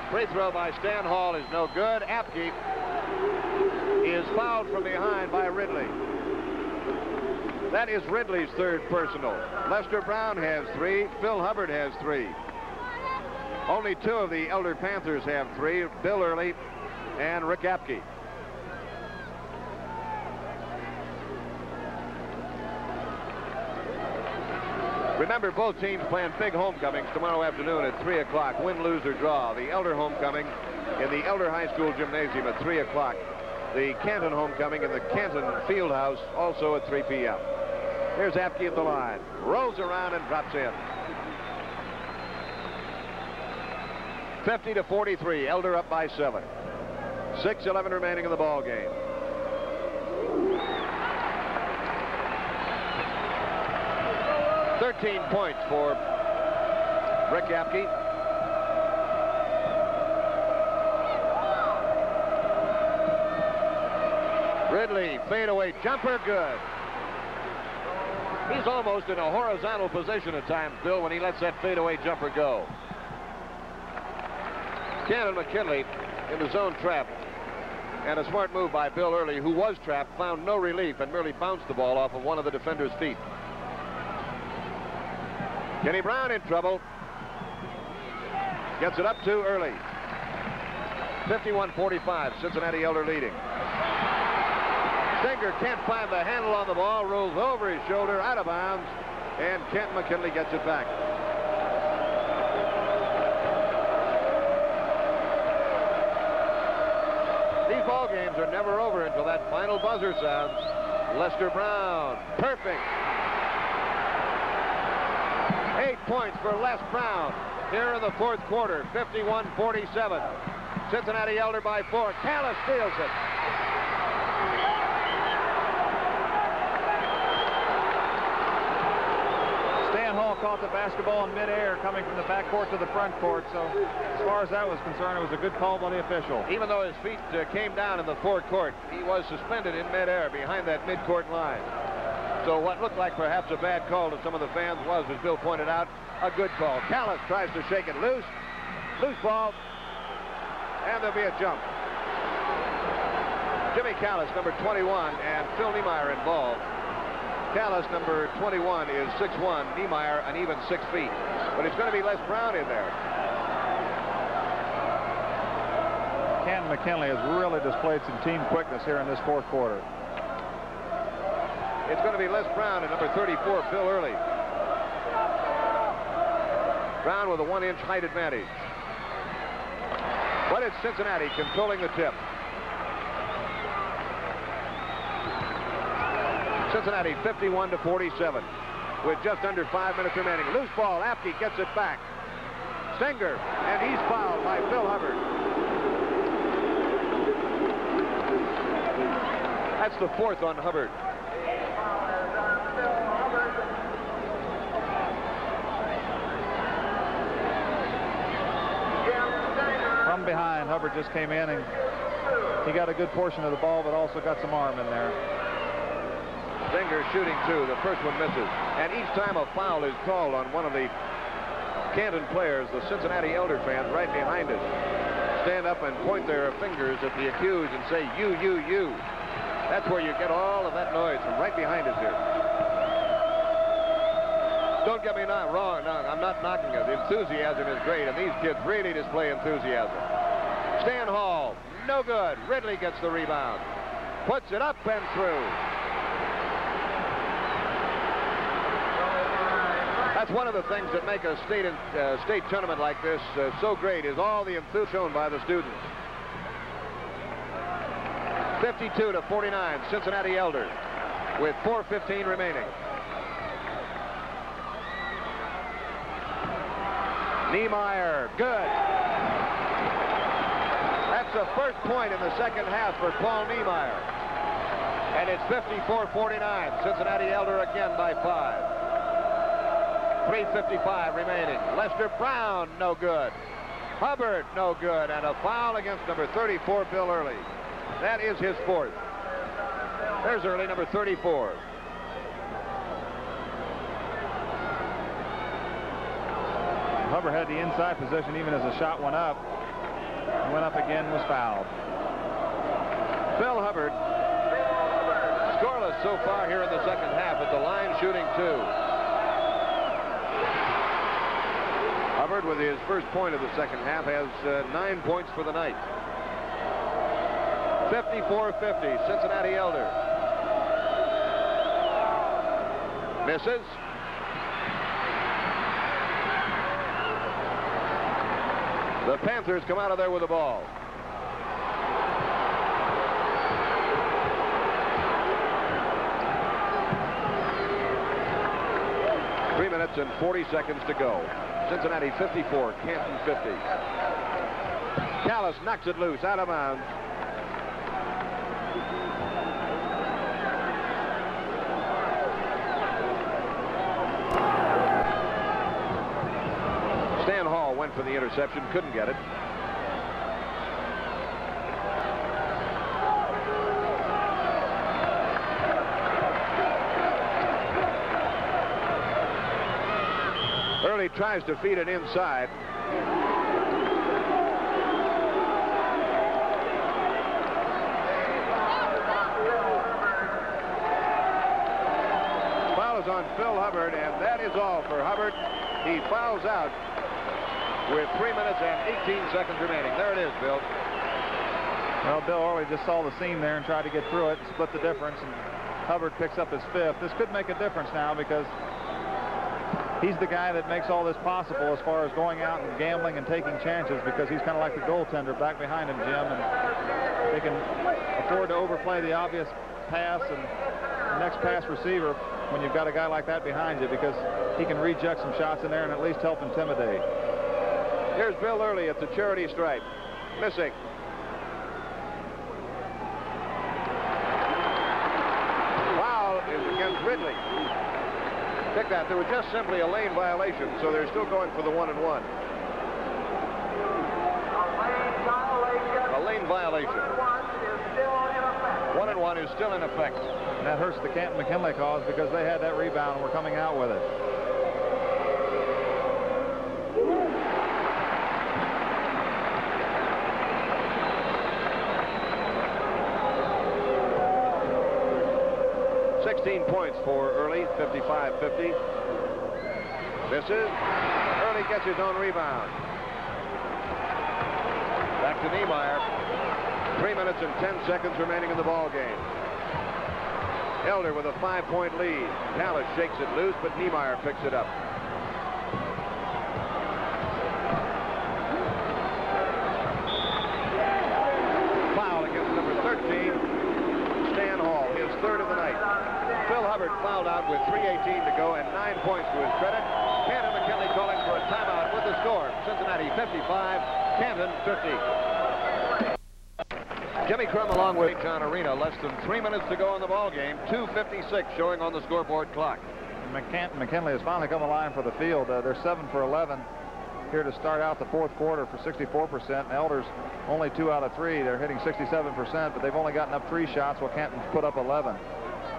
Free throw by Stan Hall is no good. Apke is fouled from behind by Ridley. That is Ridley's third personal. Lester Brown has 3. Phil Hubbard has 3. Only 2 of the Elder Panthers have 3. Bill Early and Rick Apke. Remember, both teams playing big homecomings tomorrow afternoon at 3 o'clock. Win, lose, or draw. The Elder homecoming in the Elder High School Gymnasium at 3 o'clock. The Canton homecoming in the Canton Fieldhouse also at 3 p.m. Here's Apke at the line. Rolls around and drops in. 50-43. Elder up by 7. 6:11 remaining in the ball game. $13 points for Rick Apke. Ridley, fadeaway jumper, good. He's almost in a horizontal position at times, Bill, when he lets that fadeaway jumper go. Cannon McKinley in the zone trap. And a smart move by Bill Early, who was trapped, found no relief, and merely bounced the ball off of one of the defender's feet. Kenny Brown in trouble. Gets it up too early. 51-45, Cincinnati Elder leading. Stenger can't find the handle on the ball, rolls over his shoulder, out of bounds, and Kent McKinley gets it back. These ball games are never over until that final buzzer sounds. Lester Brown, perfect. 8 points for Les Brown here in the fourth quarter, 51-47. Cincinnati Elder by 4. Callis steals it. Stan Hall caught the basketball in midair coming from the backcourt to the front court, so as far as that was concerned, it was a good call by the official. Even though his feet came down in the forecourt, he was suspended in midair behind that midcourt line. So what looked like perhaps a bad call to some of the fans was, as Bill pointed out, a good call. Callis tries to shake it loose. Loose ball. And there'll be a jump. Jimmy Callis, number 21, and Phil Niemeyer involved. Callis, number 21, is 6'1". Niemeyer, an even 6 feet. But it's going to be Les Brown in there. Ken McKinley has really displayed some team quickness here in this fourth quarter. It's going to be Les Brown and number 34, Bill Early. Brown with a 1-inch height advantage. But it's Cincinnati controlling the tip. Cincinnati 51-47 with just under 5 minutes remaining. Loose ball. Apke gets it back. Stenger, and he's fouled by Phil Hubbard. That's the fourth on Hubbard. From behind, Hubbard just came in and he got a good portion of the ball, but also got some arm in there. Stenger shooting two. The first one misses. And each time a foul is called on one of the Canton players, the Cincinnati Elder fans right behind us stand up and point their fingers at the accused and say, you, you, you. That's where you get all of that noise from right behind us here. Don't get me wrong. No, I'm not knocking it. The enthusiasm is great, and these kids really display enthusiasm. Stan Hall, no good. Ridley gets the rebound. Puts it up and through. That's one of the things that make a state tournament like this so great, is all the enthusiasm shown by the students. 52-49, Cincinnati Elder, with 4:15 remaining. Niemeyer, good. That's the first point in the second half for Paul Niemeyer. And it's 54-49. Cincinnati Elder again by 5. 3:55 remaining. Lester Brown, no good. Hubbard, no good. And a foul against number 34, Bill Early. That is his fourth. There's Early, number 34. Hubbard had the inside position even as the shot went up. Went up again, was fouled. Phil Hubbard, scoreless so far here in the second half, at the line shooting two. Hubbard, with his first point of the second half, has 9 points for the night. 54-50, Cincinnati Elder. Misses. The Panthers come out of there with the ball. Three minutes and 40 seconds to go. Cincinnati 54, Canton 50. Callis knocks it loose, out of bounds. Stan Hall went for the interception, couldn't get it. Early tries to feed it inside. Foul is on Phil Hubbard, and that is all for Hubbard. He fouls out with 3 minutes and 18 seconds remaining. There it is, Bill. Well, Bill Orley just saw the seam there and tried to get through it and split the difference, and Hubbard picks up his 5th. This could make a difference now because he's the guy that makes all this possible as far as going out and gambling and taking chances, because he's kind of like the goaltender back behind him, Jim, and they can afford to overplay the obvious pass and the next pass receiver when you've got a guy like that behind you, because he can reject some shots in there and at least help intimidate. Here's Bill Early at the charity stripe. Missing. Foul is against Ridley. Pick that. There was just simply a lane violation, so they're still going for the 1-and-1. A lane violation. 1-and-1 is still in effect. And that hurts the Canton-McKinley cause because they had that rebound and were coming out with it. Points for Early, 55-50. Misses. Early gets his own rebound. Back to Niemeyer. 3 minutes and 10 seconds remaining in the ball game. Elder with a 5-point lead. Dallas shakes it loose, but Niemeyer picks it up. Foul against number 13, Stan Hall, his 3rd of the night. Phil Hubbard fouled out with 3:18 to go and 9 points to his credit. Canton McKinley calling for a timeout with the score. Cincinnati 55, Canton 50. Jimmy Crum along with John Arena. Less than 3 minutes to go in the ball game. 2:56 showing on the scoreboard clock. McKinley has finally come alive for the field. They're 7 for 11 here to start out the 4th quarter for 64%. And Elder's only 2 out of 3. They're hitting 67%, but they've only gotten up 3 shots while Canton's put up 11.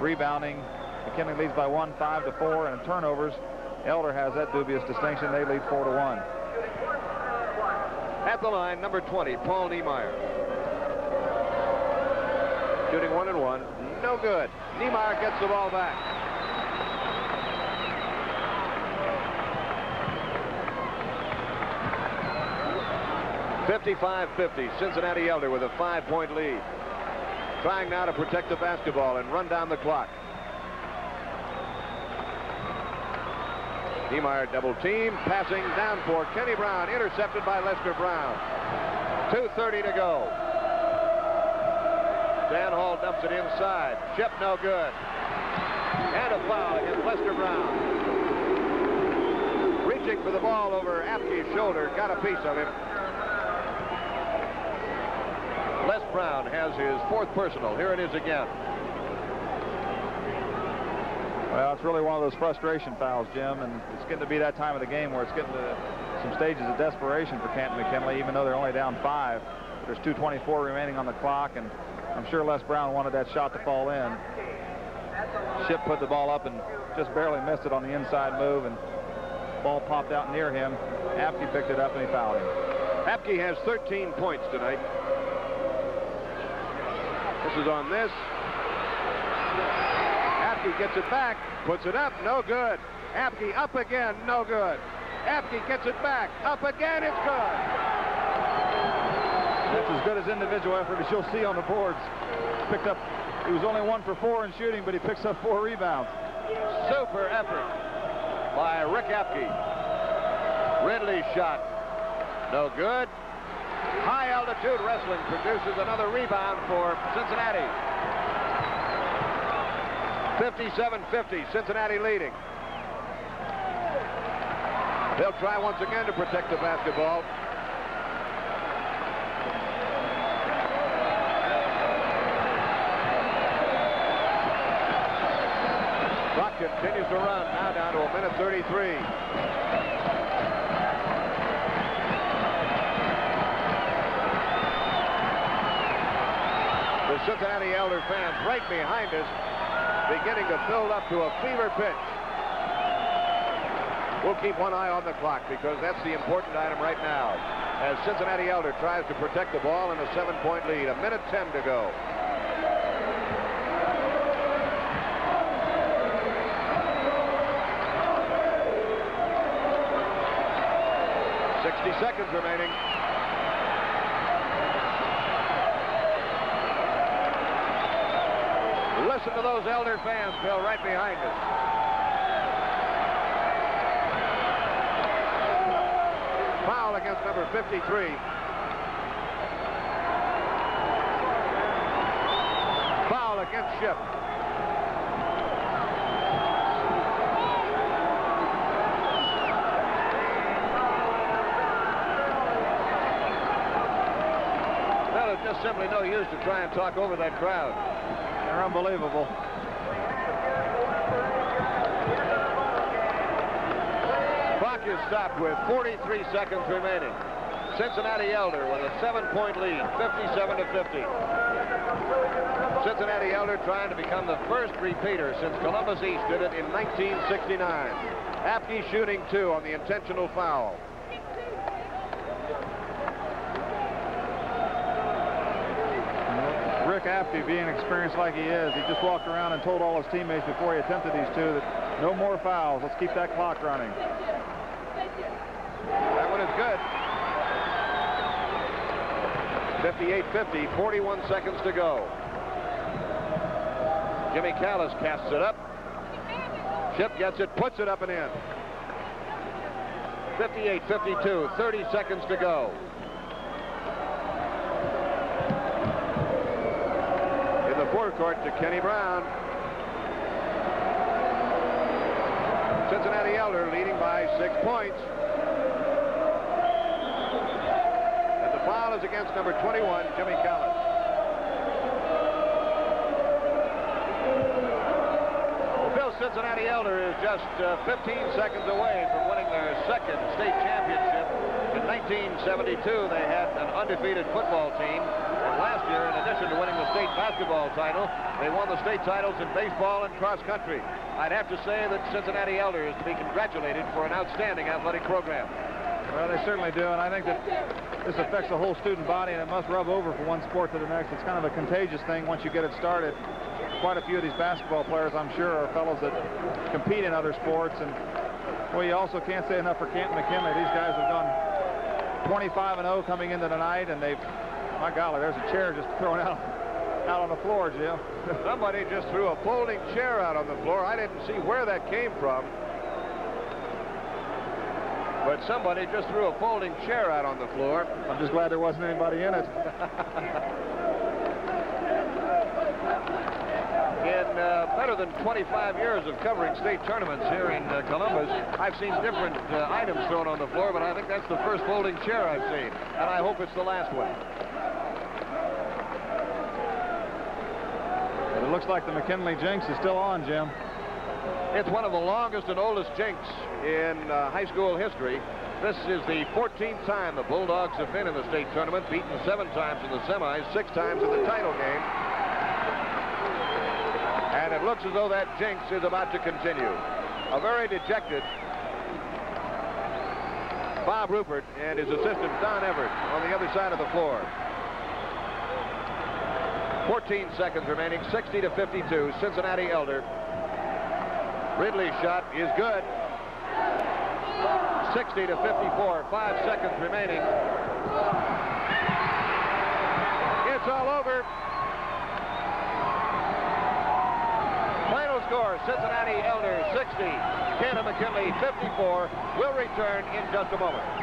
Rebounding, McKinley leads by 1, 5-4, and in turnovers, Elder has that dubious distinction. They lead 4-1. At the line, number 20, Paul Niemeyer. Shooting 1-and-1, no good. Niemeyer gets the ball back. (55-50), Cincinnati Elder with a 5-point lead. Trying now to protect the basketball and run down the clock. Niemeyer double team, passing down for Kenny Brown, intercepted by Lester Brown. 2:30 to go. Dan Hall dumps it inside. Ship no good. And a foul against Lester Brown. Reaching for the ball over Apke's shoulder, got a piece of him. Les Brown has his 4th personal. Here it is again. Well, it's really one of those frustration fouls, Jim, and it's getting to be that time of the game where it's getting to some stages of desperation for Canton-McKinley, even though they're only down 5. There's 2:24 remaining on the clock, and I'm sure Les Brown wanted that shot to fall in. Ship put the ball up and just barely missed it on the inside move, and the ball popped out near him. Apke picked it up and he fouled him. Apke has 13 points tonight. This is on this. Apke gets it back, puts it up, no good. Apke up again, no good. Apke gets it back, up again, it's good. That's as good as individual effort as you'll see on the boards. Picked up, he was only 1 for 4 in shooting, but he picks up 4 rebounds. Super effort by Rick Apke. Ridley's shot, no good. High altitude wrestling produces another rebound for Cincinnati. 57-50, Cincinnati leading. They'll try once again to protect the basketball. Clock continues to run, now down to 1:33. The Cincinnati Elder fans right behind us beginning to build up to a fever pitch. We'll keep one eye on the clock because that's the important item right now. As Cincinnati Elder tries to protect the ball in a 7-point lead. 1:10 to go. Seconds remaining. Listen to those Elder fans, Bill, right behind us. Foul against number 53. Foul against Shipp. Just simply no use to try and talk over that crowd. They're unbelievable. Clock is stopped with 43 seconds remaining. Cincinnati Elder with a 7-point lead, 57 to 50. Cincinnati Elder trying to become the first repeater since Columbus East did it in 1969. Apke shooting 2 on the intentional foul. Rick Apke, being experienced like he is, he just walked around and told all his teammates before he attempted these two that no more fouls. Let's keep that clock running. That one is good. 58-50, 41 seconds to go. Jimmy Callis casts it up. Shipp gets it, puts it up and in. 58-52, 30 seconds to go. Forecourt to Kenny Brown. Cincinnati Elder leading by 6 points. And the foul is against number 21, Jimmy Callis. Bill, Cincinnati Elder is just 15 seconds away from winning their second state championship. In 1972, they had an undefeated football team. Last year, in addition to winning the state basketball title, they won the state titles in baseball and cross country. I'd have to say that Cincinnati Elder is to be congratulated for an outstanding athletic program. Well, they certainly do, and I think that this affects the whole student body, and it must rub over from one sport to the next. It's kind of a contagious thing once you get it started. Quite a few of these basketball players, I'm sure, are fellows that compete in other sports, and well, you also can't say enough for Canton McKinley. These guys have done 25-0 coming into the night, and they've, my golly, there's a chair just thrown out on the floor, Jim. Somebody just threw a folding chair out on the floor. I didn't see where that came from. But somebody just threw a folding chair out on the floor. I'm just glad there wasn't anybody in it. In better than 25 years of covering state tournaments here in Columbus, I've seen different items thrown on the floor, but I think that's the first folding chair I've seen, and I hope it's the last one. It looks like the McKinley jinx is still on, Jim. It's one of the longest and oldest jinx in high school history. This is the 14th time the Bulldogs have been in the state tournament, beaten 7 times in the semis, 6 times in the title game. And it looks as though that jinx is about to continue. A very dejected Bob Rupert and his assistant Don Everett on the other side of the floor. 14 seconds remaining, 60-52, Cincinnati Elder. Ridley's shot is good. 60-54, 5 seconds remaining. It's all over. Final score, Cincinnati Elder 60, Canton McKinley 54. We'll return in just a moment.